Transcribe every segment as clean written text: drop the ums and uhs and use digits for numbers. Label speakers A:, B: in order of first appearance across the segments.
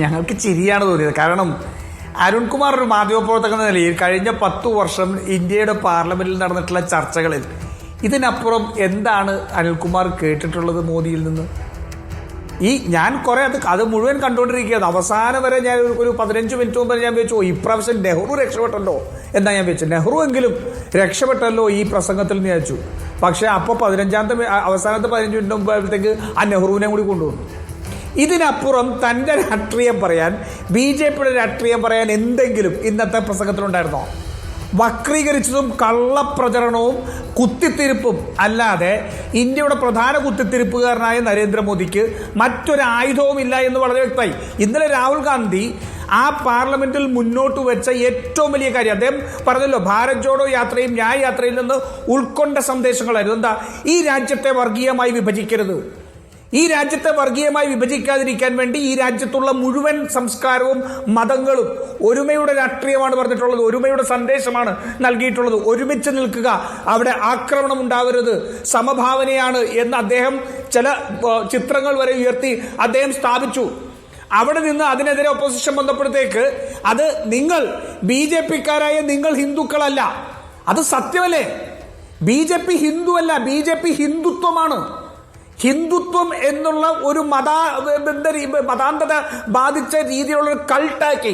A: ഞങ്ങൾക്ക് ചിരിയാണ് തോന്നിയത്. കാരണം അരുൺകുമാർ ഒരു മാധ്യമപ്രവർത്തകൻ എന്ന നിലയിൽ കഴിഞ്ഞ 10 വർഷം ഇന്ത്യയുടെ പാർലമെന്റിൽ നടന്നിട്ടുള്ള ചർച്ചകളിൽ ഇതിനപ്പുറം എന്താണ് അനിൽകുമാർ കേട്ടിട്ടുള്ളത് മോദിയിൽ നിന്ന്? ഞാൻ കുറെ അത് മുഴുവൻ കണ്ടുകൊണ്ടിരിക്കുകയാണ്. അവസാനം വരെ ഞാൻ ഒരു 15 മിനിറ്റ് മുമ്പ് ഞാൻ വെച്ചു ഇപ്രാവശ്യം നെഹ്റു രക്ഷപ്പെട്ടല്ലോ എന്നാ ഞാൻ വെച്ചു. നെഹ്റു എങ്കിലും രക്ഷപ്പെട്ടല്ലോ ഈ പ്രസംഗത്തിൽ നിന്ന് വെച്ചു. പക്ഷെ അപ്പോൾ അവസാനത്തെ 15 മിനിറ്റ് മുമ്പായപ്പോഴത്തേക്ക് ആ നെഹ്റുവിനെ കൂടി കൊണ്ടുവന്നു. ഇതിനപ്പുറം തൻ്റെ രാഷ്ട്രീയം പറയാൻ, BJPയുടെ രാഷ്ട്രീയം പറയാൻ എന്തെങ്കിലും ഇന്നത്തെ പ്രസംഗത്തിലുണ്ടായിരുന്നോ? വക്രീകരിച്ചതും കള്ളപ്രചരണവും കുത്തിത്തിരിപ്പും അല്ലാതെ ഇന്ത്യയുടെ പ്രധാന കുത്തിത്തിരിപ്പുകാരനായ നരേന്ദ്രമോദിക്ക് മറ്റൊരു ആയുധവും ഇല്ല എന്ന് വളരെ വ്യക്തമായി. ഇന്നലെ രാഹുൽ ഗാന്ധി ആ പാർലമെന്റിൽ മുന്നോട്ട് വെച്ച ഏറ്റവും വലിയ കാര്യം അദ്ദേഹം പറഞ്ഞല്ലോ, ഭാരത് ജോഡോ യാത്രയും ന്യായ് യാത്രയിൽ നിന്ന് ഉൾക്കൊണ്ട സന്ദേശങ്ങളായിരുന്നു. എന്താ? ഈ രാജ്യത്തെ വർഗീയമായി വിഭജിക്കരുത്. ഈ രാജ്യത്തെ വർഗീയമായി വിഭജിക്കാതിരിക്കാൻ വേണ്ടി ഈ രാജ്യത്തുള്ള മുഴുവൻ സംസ്കാരവും മതങ്ങളും ഒരുമയുടെ രാഷ്ട്രീയമാണ് പറഞ്ഞിട്ടുള്ളത്, ഒരുമയുടെ സന്ദേശമാണ് നൽകിയിട്ടുള്ളത്. ഒരുമിച്ച് നിൽക്കുക, അവിടെ ആക്രമണം ഉണ്ടാവരുത്, സമഭാവനയാണ് എന്ന് അദ്ദേഹം ചില ചിത്രങ്ങൾ വരെ ഉയർത്തി അദ്ദേഹം സ്ഥാപിച്ചു. അവിടെ നിന്ന് അതിനെതിരെ ഒപ്പോസിഷൻ വന്നപ്പോഴത്തേക്ക് അത് നിങ്ങൾ BJPക്കാരായ നിങ്ങൾ ഹിന്ദുക്കളല്ല, അത് സത്യമല്ലേ? BJP ഹിന്ദു അല്ല, BJP ഹിന്ദുത്വമാണ്. ഹിന്ദുത്വം എന്നുള്ള ഒരു മതാന്തത ബാധിച്ച രീതിയിലുള്ള ഒരു കൾട്ടാക്കി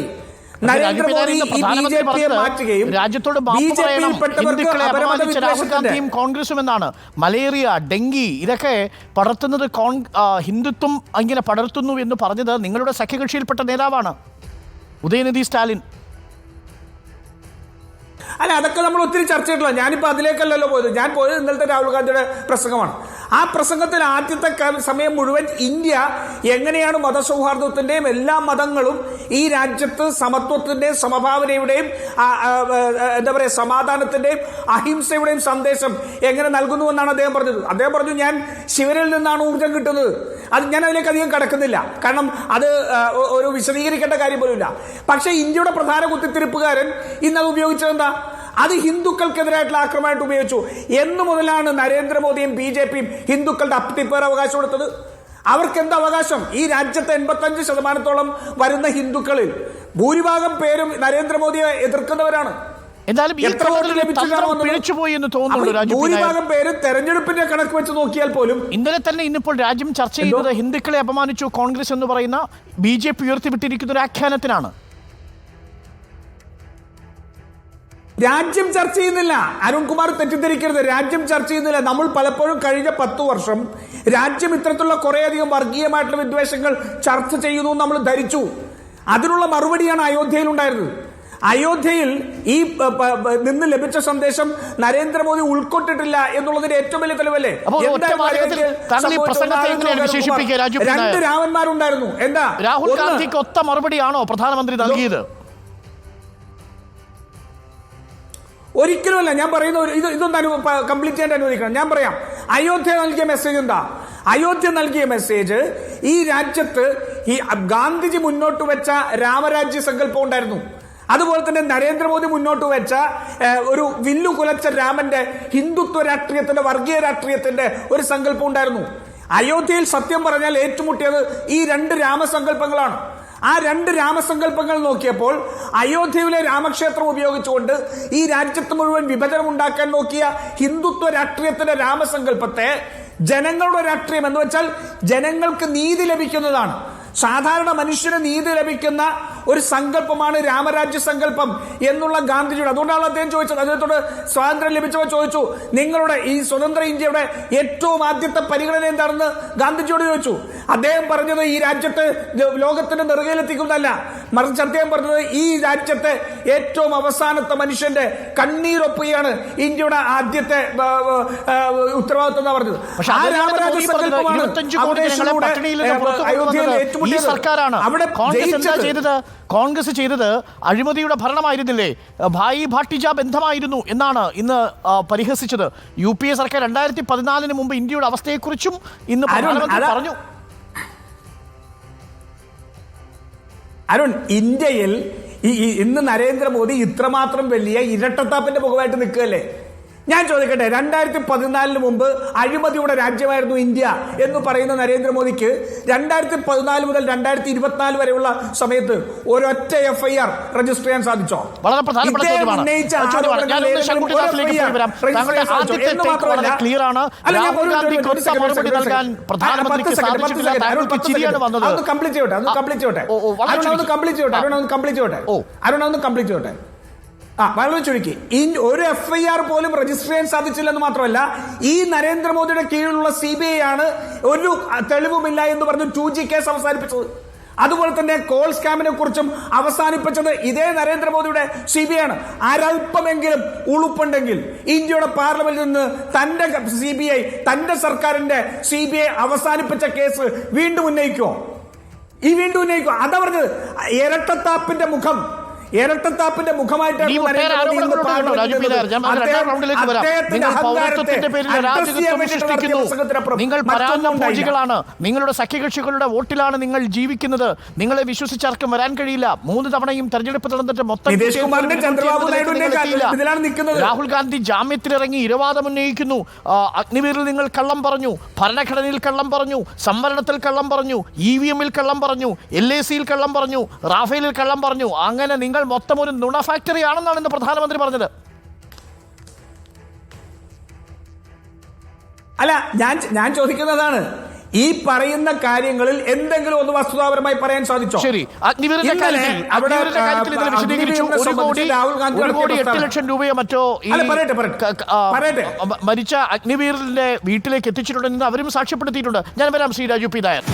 A: നരേന്ദ്രമോദി ഈ BJPയെ മാറ്റുകയും
B: രാഹുൽഗാന്ധിയും കോൺഗ്രസും എന്നാണ്. മലേറിയ, ഡെങ്കി ഇതൊക്കെ പടർത്തുന്നത് ഹിന്ദുത്വം ഇങ്ങനെ പടർത്തുന്നു എന്ന് പറഞ്ഞത് നിങ്ങളുടെ സഖ്യകക്ഷിയിൽപ്പെട്ട നേതാവാണ് ഉദയനിധി സ്റ്റാലിൻ.
A: അല്ല, അതൊക്കെ നമ്മൾ ഒത്തിരി ചർച്ച ചെയ്തിട്ടില്ല. ഞാനിപ്പോൾ അതിലേക്കല്ലല്ലോ പോയത്. ഞാൻ പോയത് ഇന്നലത്തെ രാഹുൽ ഗാന്ധിയുടെ പ്രസംഗമാണ്. ആ പ്രസംഗത്തിൽ ആദ്യത്തെ സമയം മുഴുവൻ ഇന്ത്യ എങ്ങനെയാണ് മതസൗഹാർദ്ദത്തിന്റെയും എല്ലാ മതങ്ങളും ഈ രാജ്യത്ത് സമത്വത്തിന്റെയും സമഭാവനയുടെയും എന്താ പറയുക സമാധാനത്തിന്റെയും അഹിംസയുടെയും സന്ദേശം എങ്ങനെ നൽകുന്നുവെന്നാണ് അദ്ദേഹം പറഞ്ഞത്. അദ്ദേഹം പറഞ്ഞു, ഞാൻ ശിവനിൽ നിന്നാണ് ഊർജം കിട്ടുന്നത്. അത് ഞാൻ അതിലേക്ക് അധികം കടക്കുന്നില്ല, കാരണം അത് ഒരു വിശദീകരിക്കേണ്ട കാര്യം പോലുമില്ല. പക്ഷേ ഇന്ത്യയുടെ പ്രധാന കുത്തിത്തിരിപ്പുകാരൻ ഇന്നത് ഉപയോഗിച്ചത് എന്താ? അത് ഹിന്ദുക്കൾക്കെതിരായിട്ടുള്ള ആക്രമണമായിട്ട് ഉപയോഗിച്ചു. എന്നു മുതലാണ് നരേന്ദ്രമോദിയും BJPയും ഹിന്ദുക്കളുടെ അപ്പത്തിപ്പേർ അവകാശം കൊടുത്തത്? അവർക്ക് എന്ത് അവകാശം? ഈ രാജ്യത്തെ 85% വരുന്ന ഹിന്ദുക്കളിൽ ഭൂരിഭാഗം പേരും നരേന്ദ്രമോദിയെ എതിർക്കുന്നവരാണ്. ഭൂരിഭാഗം പേര് തെരഞ്ഞെടുപ്പിന്റെ കണക്ക് വെച്ച് നോക്കിയാൽ പോലും
B: ഇന്നിപ്പോൾ രാജ്യം ചർച്ച ചെയ്യുന്നത് ഹിന്ദുക്കളെ അപമാനിച്ചു കോൺഗ്രസ് എന്ന് പറയുന്ന BJP ഉയർത്തിവിട്ടിരിക്കുന്ന ഒരു ആഖ്യാനത്തിനാണ്.
A: രാജ്യം ചർച്ച ചെയ്യുന്നില്ല. അരുൺകുമാർ തെറ്റിദ്ധരിക്കരുത്, രാജ്യം ചർച്ച ചെയ്യുന്നില്ല. നമ്മൾ പലപ്പോഴും കഴിഞ്ഞ 10 വർഷം രാജ്യം ഇത്തരത്തിലുള്ള കുറേയധികം വർഗീയമായിട്ടുള്ള വിദ്വേഷങ്ങൾ ചർച്ച ചെയ്യുന്നു നമ്മൾ ധരിച്ചു. അതിനുള്ള മറുപടിയാണ് അയോധ്യയിൽ ഉണ്ടായിരുന്നത്. അയോധ്യയിൽ ഈ നിന്ന് ലഭിച്ച സന്ദേശം നരേന്ദ്രമോദി ഉൾക്കൊണ്ടിട്ടില്ല എന്നുള്ളതിന്റെ ഏറ്റവും വലിയ തെളിവല്ലേ? 2 രാമന്മാരുണ്ടായിരുന്നു. എന്താ?
B: രാഹുൽ ഗാന്ധിക്ക് ഒത്ത മറുപടിയാണോ പ്രധാനമന്ത്രി നൽകിയത്?
A: ഒരിക്കലുമല്ല. ഞാൻ പറയുന്ന ഇതൊന്ന് കംപ്ലീറ്റ് ചെയ്യാൻ അനുവദിക്കണം. ഞാൻ പറയാം, അയോധ്യ നൽകിയ മെസ്സേജ് എന്താ? അയോധ്യ നൽകിയ മെസ്സേജ് ഈ രാജ്യത്ത് ഈ ഗാന്ധിജി മുന്നോട്ട് വെച്ച രാമരാജ്യ സങ്കല്പം ഉണ്ടായിരുന്നു. അതുപോലെ തന്നെ നരേന്ദ്രമോദി മുന്നോട്ട് വെച്ച ഒരു വില്ലു കുലച്ച രാമന്റെ ഹിന്ദുത്വ രാഷ്ട്രീയത്തിന്റെ വർഗീയ രാഷ്ട്രീയത്തിന്റെ ഒരു സങ്കല്പം ഉണ്ടായിരുന്നു. അയോധ്യയിൽ സത്യം പറഞ്ഞാൽ ഏറ്റുമുട്ടിയത് ഈ 2 രാമസങ്കല്പങ്ങളാണ്. ആ 2 രാമസങ്കല്പങ്ങൾ നോക്കിയപ്പോൾ അയോധ്യയിലെ രാമക്ഷേത്രം ഉപയോഗിച്ചുകൊണ്ട് ഈ രാജ്യത്ത് മുഴുവൻ വിഭജനം ഉണ്ടാക്കാൻ നോക്കിയ ഹിന്ദുത്വ രാഷ്ട്രീയത്തിന്റെ രാമസങ്കല്പത്തെ ജനങ്ങളുടെ രാഷ്ട്രീയം എന്ന് വെച്ചാൽ ജനങ്ങൾക്ക് നീതി ലഭിക്കുന്നതാണ്, സാധാരണ മനുഷ്യന് നീതി ലഭിക്കുന്ന ഒരു സങ്കല്പമാണ് രാമരാജ്യ സങ്കല്പം എന്നുള്ള ഗാന്ധിജിയുടെ. അതുകൊണ്ടാണ് അദ്ദേഹം ചോദിച്ചത്, അദ്ദേഹത്തോട് സ്വാതന്ത്ര്യം ലഭിച്ചപ്പോൾ ചോദിച്ചു, നിങ്ങളുടെ ഈ സ്വതന്ത്ര ഇന്ത്യയുടെ ഏറ്റവും ആദ്യത്തെ പരിഗണന എന്താണെന്ന് ഗാന്ധിജിയോട് ചോദിച്ചു. അദ്ദേഹം പറഞ്ഞത് ഈ രാജ്യത്തെ ലോകത്തിന്റെ നെറുകയിലെത്തിക്കുന്നതല്ല, മറിച്ച് അദ്ദേഹം പറഞ്ഞത് ഈ രാജ്യത്തെ ഏറ്റവും അവസാനത്തെ മനുഷ്യന്റെ കണ്ണീരൊപ്പുകയാണ് ഇന്ത്യയുടെ ആദ്യത്തെ ഉത്തരവാദിത്വം എന്നാ പറഞ്ഞത്. ആ രാമരാജ്യ സങ്കല്പമാണ് അയോധ്യയിൽ ഏറ്റുമുട്ടിയത്. അവിടെ
B: കോൺഗ്രസ് ചെയ്തത് അഴിമതിയുടെ ഭരണമായിരുന്നില്ലേ, ഭായി ഭാട്ടിജ ബന്ധമായിരുന്നു എന്നാണ് ഇന്ന് പരിഹസിച്ചത്. UPA സർക്കാർ 2014 മുമ്പ് ഇന്ത്യയുടെ അവസ്ഥയെക്കുറിച്ചും ഇന്ന് പറഞ്ഞു.
A: അരുൺ, ഇന്ത്യയിൽ ഇന്ന് നരേന്ദ്രമോദി ഇത്രമാത്രം വലിയ ഇരട്ടത്താപ്പിന്റെ മുഖമായിട്ട് നിൽക്കുകയല്ലേ? ഞാൻ ചോദിക്കട്ടെ, 2014 മുമ്പ് അഴിമതിയുടെ രാജ്യമായിരുന്നു ഇന്ത്യ എന്ന് പറയുന്ന നരേന്ദ്രമോദിക്ക് 2014 മുതൽ 2024 വരെയുള്ള സമയത്ത് ഒരൊറ്റ FIR രജിസ്റ്റർ ചെയ്യാൻ സാധിച്ചോ?
B: വളരെ പ്രധാനപ്പെട്ട ചോദ്യമാണ്. എന്ന് മാത്രമല്ല, രാഹുൽ ഗാന്ധി മറുപടി നൽകാൻ പ്രധാനമന്ത്രിക്ക് സാധിച്ചിട്ടില്ല. താങ്കൾക്ക് ചിരിയാണ് വന്നത്.
A: വളരെ ചുരുക്കി ഒരു FIR പോലും രജിസ്റ്റർ ചെയ്യാൻ സാധിച്ചില്ലെന്ന് മാത്രമല്ല, ഈ നരേന്ദ്രമോദിയുടെ കീഴിലുള്ള CBI ആണ് ഒരു തെളിവുമില്ല എന്ന് പറഞ്ഞു 2G കേസ് അവസാനിപ്പിച്ചത്. അതുപോലെ തന്നെ കോൾ സ്കാമിനെ കുറിച്ചും അവസാനിപ്പിച്ചത് ഇതേ നരേന്ദ്രമോദിയുടെ CBI ആണ്. ആരൽപ്പമെങ്കിലും ഉളുപ്പുണ്ടെങ്കിൽ ഇന്ത്യയുടെ പാർലമെന്റിൽ നിന്ന് തന്റെ CBI, തന്റെ സർക്കാരിന്റെ CBI അവസാനിപ്പിച്ച കേസ് വീണ്ടും ഉന്നയിക്കുമോ? അതാ പറഞ്ഞത്, ഇരട്ടത്താപ്പിന്റെ മുഖമായിട്ടാണ്
B: നിങ്ങൾ പരാന്നഭോജികളാണ്. നിങ്ങളുടെ സഖ്യകക്ഷികളുടെ വോട്ടിലാണ് നിങ്ങൾ ജീവിക്കുന്നത്. നിങ്ങളെ വിശ്വസിച്ചാർക്കും വരാൻ കഴിയില്ല. 3 തവണയും തെരഞ്ഞെടുപ്പ് നടന്നിട്ട് മൊത്തം രാഹുൽ ഗാന്ധി ജാമ്യത്തിലിറങ്ങി ഇരവാദം ഉന്നയിക്കുന്നു. അഗ്നിവീറിൽ നിങ്ങൾ കള്ളം പറഞ്ഞു, ഭരണഘടനയിൽ കള്ളം പറഞ്ഞു, സംവരണത്തിൽ കള്ളം പറഞ്ഞു, EVM-ൽ കള്ളം പറഞ്ഞു, LAC-ൽ കള്ളം പറഞ്ഞു, റാഫേലിൽ കള്ളം പറഞ്ഞു. അങ്ങനെ നിങ്ങൾ മൊത്തം ഒരു നുണ ഫാക്ടറി ആണെന്നാണ് ഇന്ന് പ്രധാനമന്ത്രി പറഞ്ഞത്.
A: അല്ല, ഞാൻ ചോദിക്കുന്നതാണ്, ഈ പറയുന്ന കാര്യങ്ങളിൽ എന്തെങ്കിലും ഒന്ന് വസ്തുതാപരമായി പറയാൻ സാധിച്ചോ?
B: ശരി, അഗ്നിവീറിന്റെ കാര്യത്തിൽ ഇതിൽ വിശദീകരിച്ചു. 1,08 ലക്ഷം രൂപയോ മറ്റോ മരിച്ച അഗ്നിവീറിന്റെ വീട്ടിലേക്ക് എത്തിച്ചിട്ടുണ്ടെന്ന് അവരും സാക്ഷ്യപ്പെടുത്തിയിട്ടുണ്ട്. ഞാൻ വരാം ശ്രീ രാജു പി നായർ.